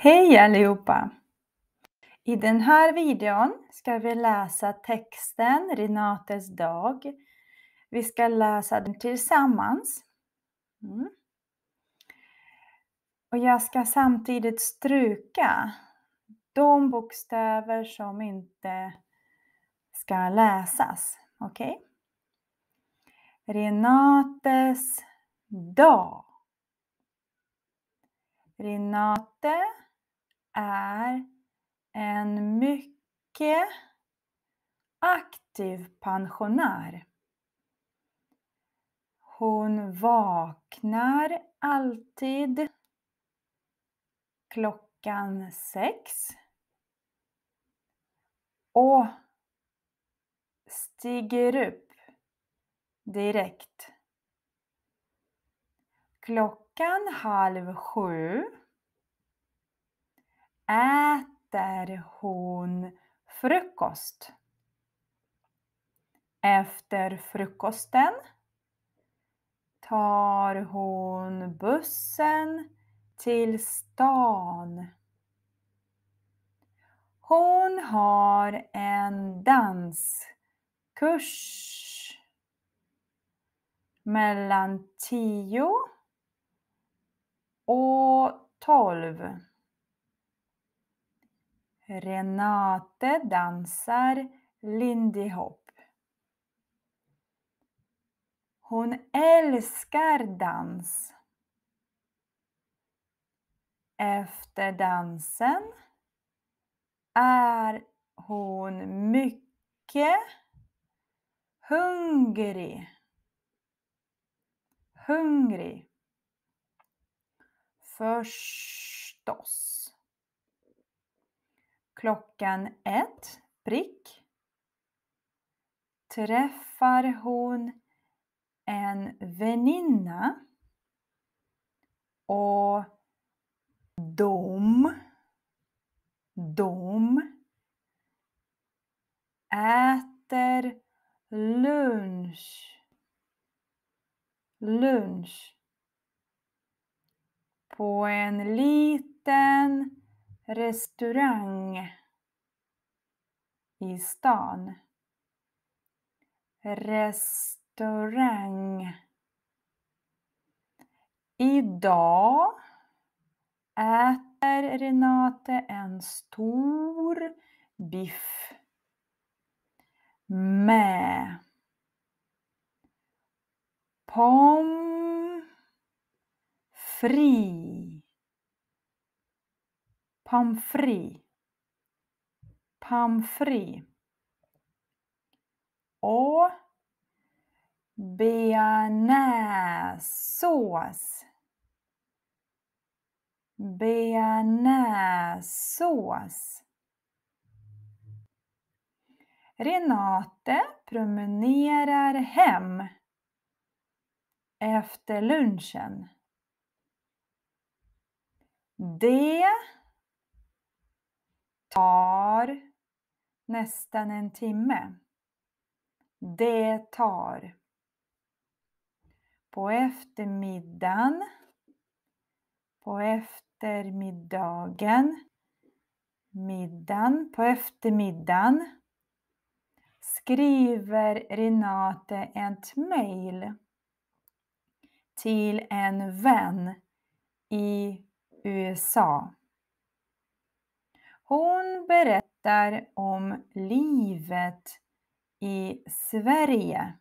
Hej allihopa! I den här videon ska vi läsa texten Renates dag. Vi ska läsa den tillsammans. Och jag ska samtidigt stryka de bokstäver som inte ska läsas. Okej? Renates dag. Renate är en mycket aktiv pensionär. Hon vaknar alltid klockan 6 och stiger upp direkt. Klockan 6:30 äter hon frukost. Efter frukosten tar hon bussen till stan. Hon har en danskurs mellan 10 och 12. Renate dansar Lindy Hop. Hon älskar dans. Efter dansen är hon mycket hungrig. Förstås. Klockan 1 prick träffar hon en väninna och de äter lunch på en liten restaurang i stan. Idag äter Renate en stor biff med pommes frites och bearnaisesås. Renate promenerar hem efter lunchen. Det tar nästan en timme. På eftermiddagen skriver Renate ett mejl till en vän i USA. Hon berättar om livet i Sverige.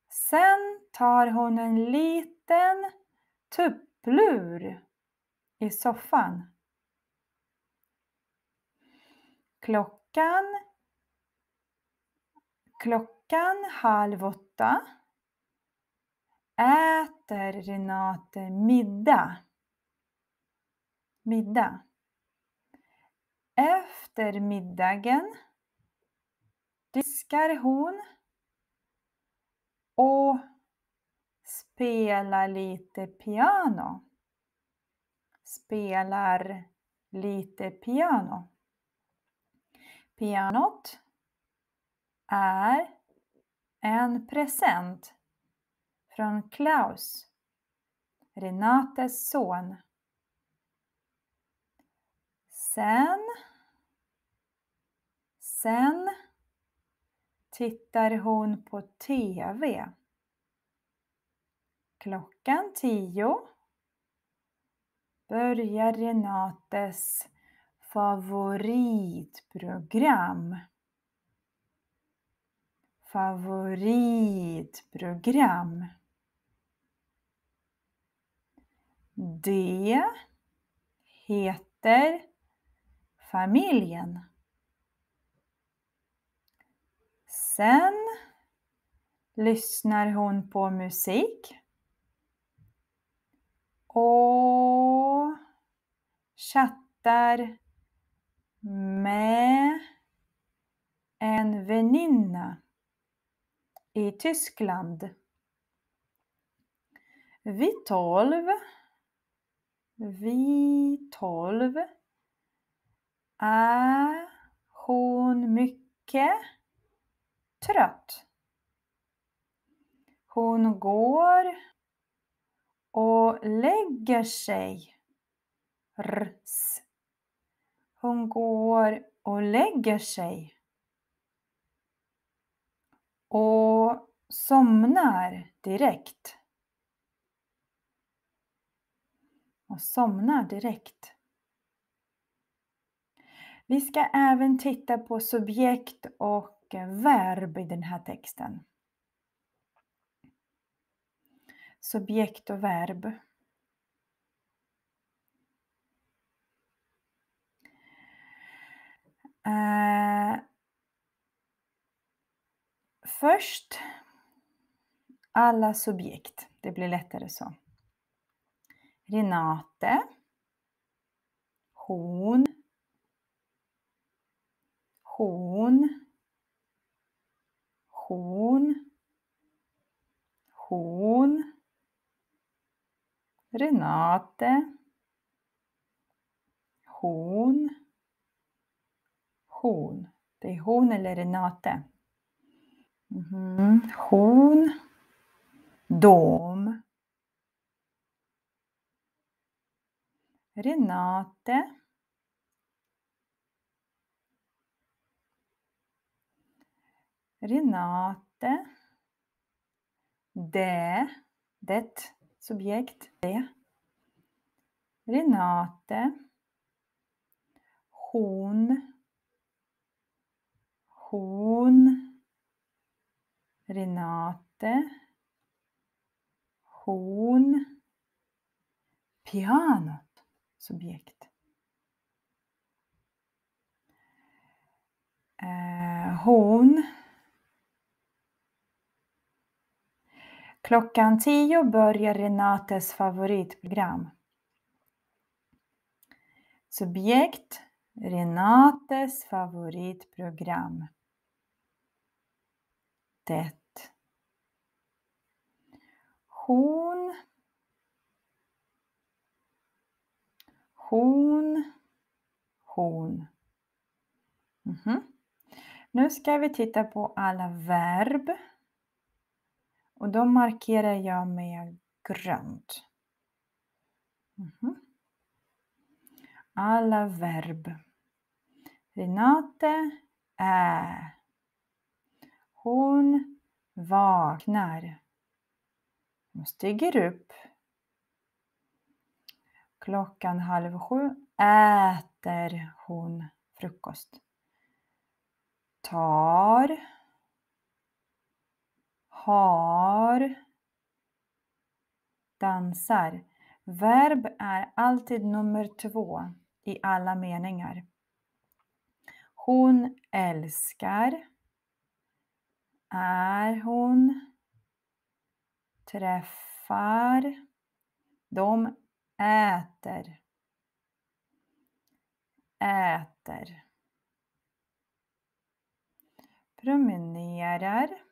Sen tar hon en liten tupplur i soffan. Klockan 7:30 äter Renate middag. Efter middagen diskar hon och spelar lite piano. Pianot är en present från Klaus, Renates son. Sen tittar hon på TV. Klockan 10 börjar Renates favoritprogram. Det heter Familjen. Sen lyssnar hon på musik och chattar med en väninna i Tyskland. Vid 12 är hon mycket trött. Hon går och lägger sig. Hon går och lägger sig. Och somnar direkt. Vi ska även titta på subjekt och verb i den här texten. Subjekt och verb. Först alla subjekt. Det blir lättare så. Renate. Hon. Renate. Hon. Det är hon eller Renate. Hon. De. Renate. Det. Subjekt. Det. Renate. Hon. Renate. Hon. Pianot. Subjekt. Hon. Klockan 10 börjar Renates favoritprogram. Subjekt. Renates favoritprogram. Det. Hon. Nu ska vi titta på alla verb. Och då markerar jag med grönt. Alla verb. Renate är. Hon vaknar. Hon stiger upp. Klockan 6:30 äter hon frukost. Tar. Har. Dansar. Verb är alltid nummer 2 i alla meningar. Hon älskar. Är hon. Träffar. De äter. Promenerar.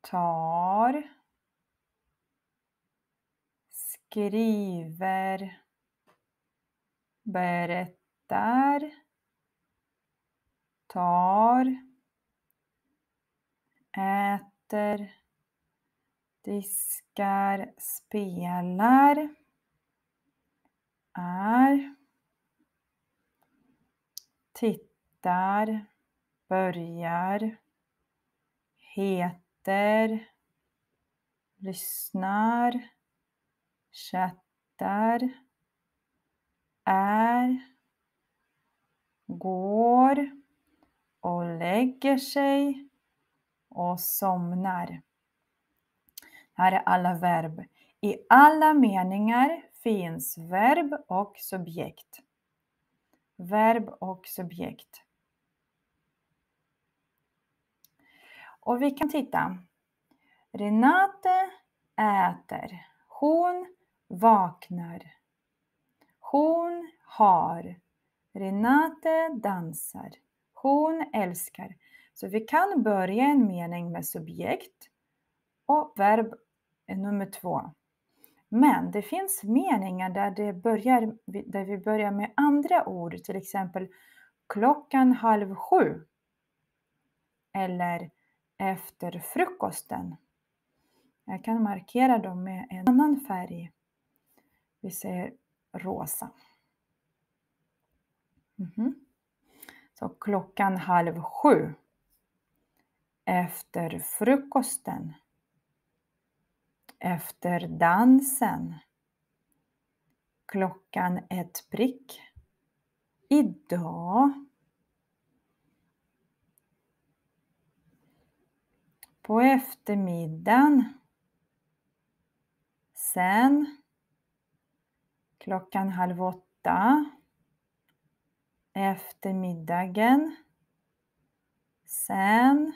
Tar. Skriver. Berättar. tar, äter, diskar, spelar, är, tittar, börjar, heter, lyssnar, chattar, är, går och lägger sig och somnar. Här är alla verb. I alla meningar finns verb och subjekt. Verb och subjekt. Och vi kan titta. Renate äter. Hon vaknar. Hon har. Renate dansar. Hon älskar. Så vi kan börja en mening med subjekt och verb nummer 2. Men det finns meningar där vi börjar med andra ord. Till exempel 6:30. Eller efter frukosten. Jag kan markera dem med en annan färg. Vi säger rosa. Så 6:30. Efter frukosten. Efter dansen. 1:00 prick. Idag. På eftermiddagen. Sen. 7:30. Eftermiddagen. Sen.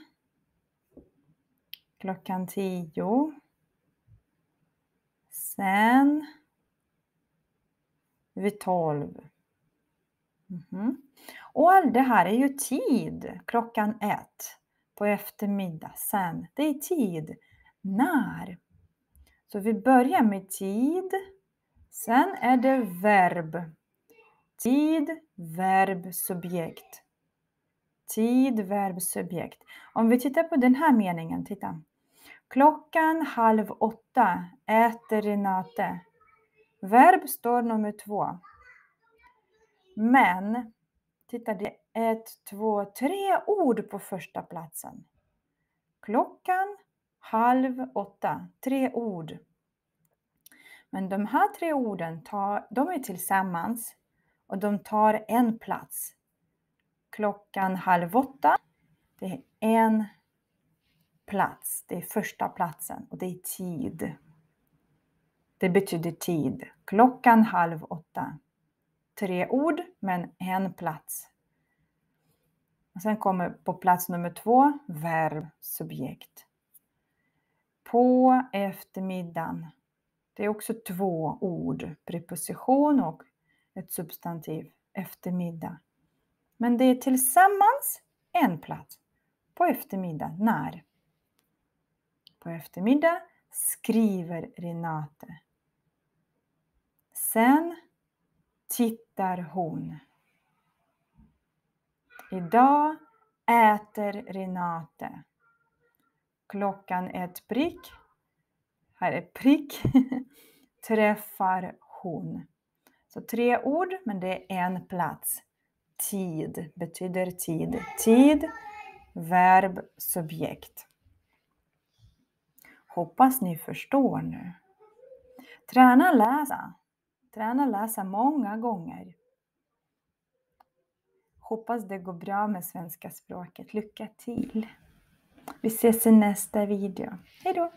10:00. Sen. Vid 12. Och allt det här är ju tid. 1:00. På eftermiddag. Sen. Det är tid. När. Så vi börjar med tid. Sen är det verb. Tid, verb, subjekt. Tid, verb, subjekt. Om vi tittar på den här meningen, titta. 7:30 äter Renate. Verb står nummer 2. Men, titta, det är 1, 2, 3 ord på första platsen. 7:30, 3 ord. Men de här 3 orden de är tillsammans och de tar en plats. 7:30, det är en plats. Det är första platsen och det är tid. Det betyder tid. 7:30. 3 ord men en plats. Och sen kommer på plats nummer 2 verb, subjekt. På eftermiddagen. Det är också 2 ord. Preposition och ett substantiv. Eftermiddag. Men det är tillsammans en plats. På eftermiddag. När? På eftermiddag skriver Renate. Sen tittar hon. Idag äter Renate. 1:00 prick. Här är prick. Träffar hon. Så 3 ord men det är en plats. Tid betyder tid. Tid, verb, subjekt. Hoppas ni förstår nu. Träna läsa. Träna läsa många gånger. Hoppas det går bra med svenska språket. Lycka till. Vi ses i nästa video. Hej då!